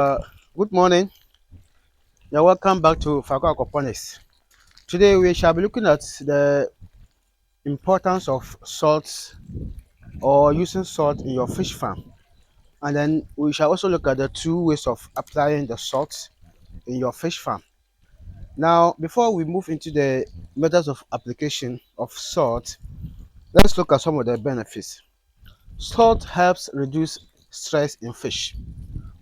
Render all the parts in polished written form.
Good morning. You're welcome back to Fakwa Aquaponics. Today we shall be looking at the importance of salt or using salt in your fish farm. And then we shall also look at the two ways of applying the salt in your fish farm. Now, before we move into the methods of application of salt, let's look at some of the benefits. Salt helps reduce stress in fish.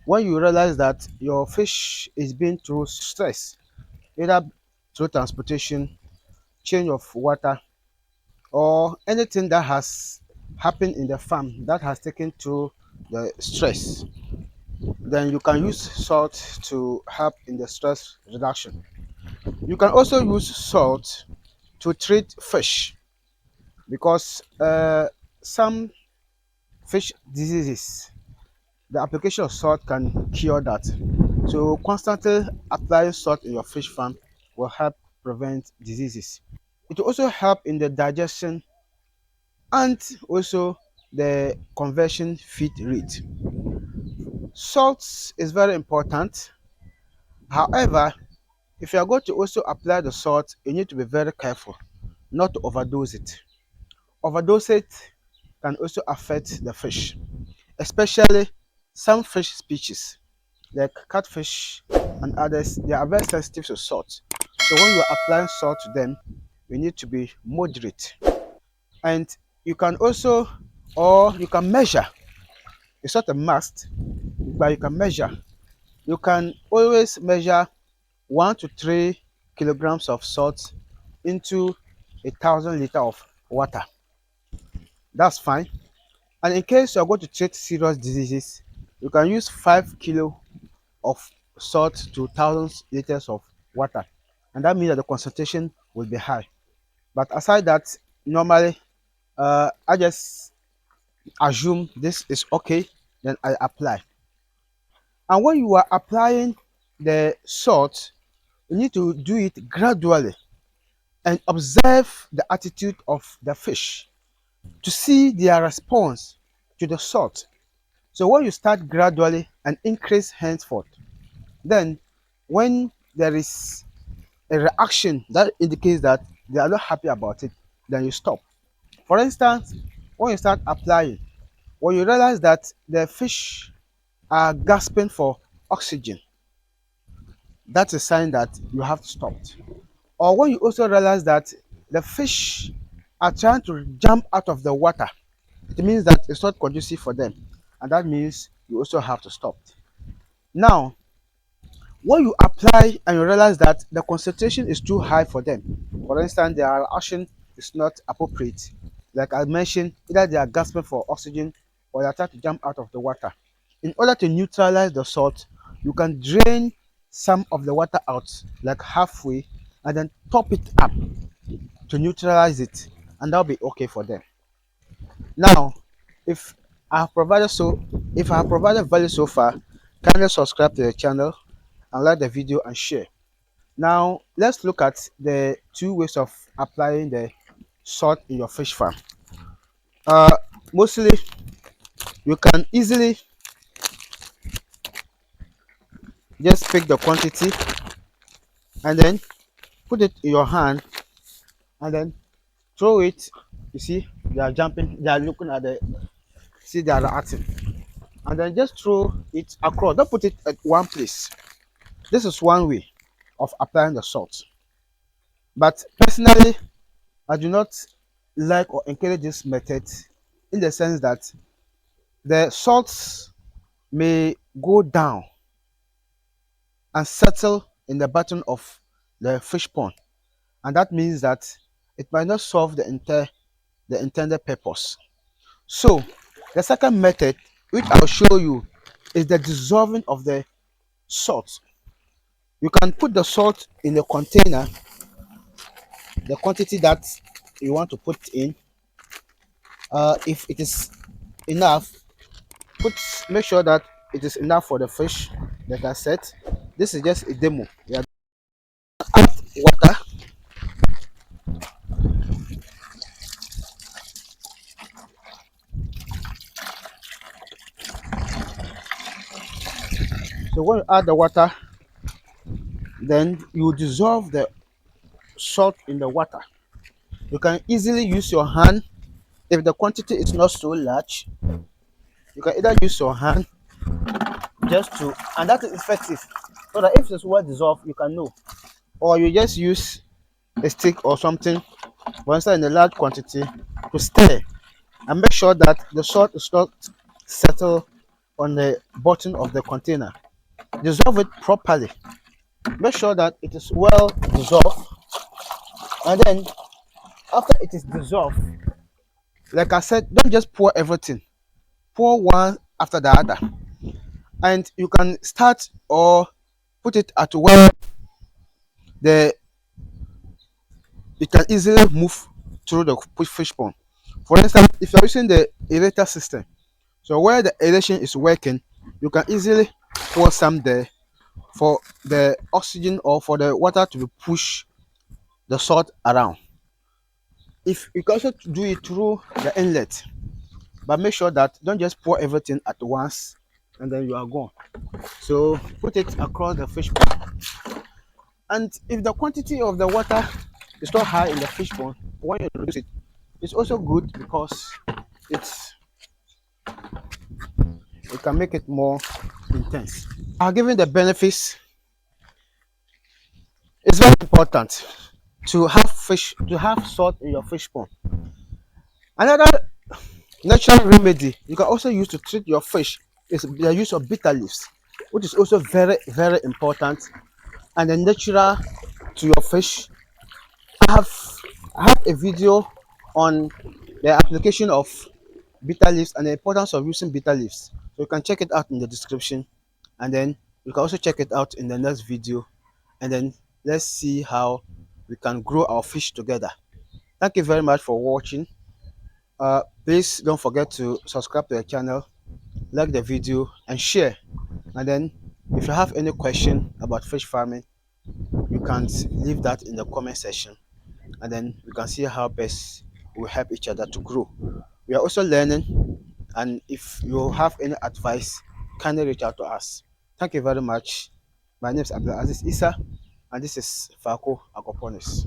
When you realize that your fish is being through stress, either through transportation, change of water, or anything that has happened in the farm that has taken to the stress, then you can use salt to help in the stress reduction. You can also use salt to treat fish because some fish diseases, the application of salt can cure that. So constantly applying salt in your fish farm will help prevent diseases. It will also help in the digestion and also the conversion feed rate. Salt is very important. However, if you are going to also apply the salt, you need to be very careful not to overdose it. Overdose it can also affect the fish, especially some fish species like catfish and others. They are very sensitive to salt. So when you are applying salt to them, you need to be moderate. And you can also, or you can measure. It's not a must, but you can measure. You can always measure 1 to 3 kilograms of salt into 1,000 liters of water. That's fine. And in case you're going to treat serious diseases, you can use 5 kilo of salt to 1,000 liters of water. And that means that the concentration will be high. But aside that, normally I just assume this is okay, then I apply. And when you are applying the salt, you need to do it gradually and observe the attitude of the fish to see their response to the salt. So when you start gradually and increase henceforth, then when there is a reaction that indicates that they are not happy about it, then you stop. For instance, when you start applying, when you realize that the fish are gasping for oxygen, that's a sign that you have to stop. Or when you also realize that the fish are trying to jump out of the water, it means that it's not conducive for them, and that means you also have to stop. Now, when you apply and you realize that the concentration is too high for them, for instance, their action is not appropriate, like I mentioned, either they are gasping for oxygen or they are trying to jump out of the water. In order to neutralize the salt, you can drain some of the water out, like halfway, and then top it up to neutralize it, and that'll be okay for them. Now, if I have provided so if I have provided value so far, kindly subscribe to the channel and like the video and share. Now let's look at the two ways of applying the salt in your fish farm. uh Mostly you can easily just pick the quantity and then put it in your hand and then throw it. You see, they are jumping, they are looking at the, see, they are reacting, and then just throw it across. Don't put it at one place. This is one way of applying the salt. But personally, I do not like or encourage this method, in the sense that the salts may go down and settle in the bottom of the fish pond, and that means that it might not solve the intended purpose. So the second method, which I'll show you, is the dissolving of the salt. You can put the salt in a container, the quantity that you want to put in. If it is enough, put make sure that it is enough for the fish. Like I said, this is just a demo. Yeah, add water. So when you add the water, then you dissolve the salt in the water. You can easily use your hand if the quantity is not so large. You can either use your hand just to, and that is effective. So that if it's well dissolved, you can know. Or you just use a stick or something, once in a large quantity, to stir and make sure that the salt is not settled on the bottom of the container. Dissolve it properly. Make sure that it is well dissolved, and then after it is dissolved, like I said, don't just pour everything. Pour one after the other, and you can start or put it at where the it can easily move through the fish pond. For instance, if you're using the aerator system, so where the aeration is working, you can easily pour some there for the oxygen or for the water to be pushed the salt around. If you can also do it through the inlet, but make sure that don't just pour everything at once and then you are gone. So put it across the fish pond. And if the quantity of the water is not high in the fish pond, when you reduce it, it's also good because it's it can make it more intense. Given the benefits, it's very important to have salt in your fish pond. Another natural remedy you can also use to treat your fish is the use of bitter leaves, which is also very important and a natural to your fish. have I have a video on the application of bitter leaves and the importance of using bitter leaves. So you can check it out in the description, and then you can also check it out in the next video, and then let's see how we can grow our fish together. Thank you very much for watching. Please don't forget to subscribe to the channel, like the video, and share. And then if you have any question about fish farming, you can leave that in the comment section, and then we can see how best we help each other to grow. We are also learning, and if you have any advice, kindly reach out to us. Thank you very much. My name is Abdulaziz Isa, and this is Falco Aquaponics.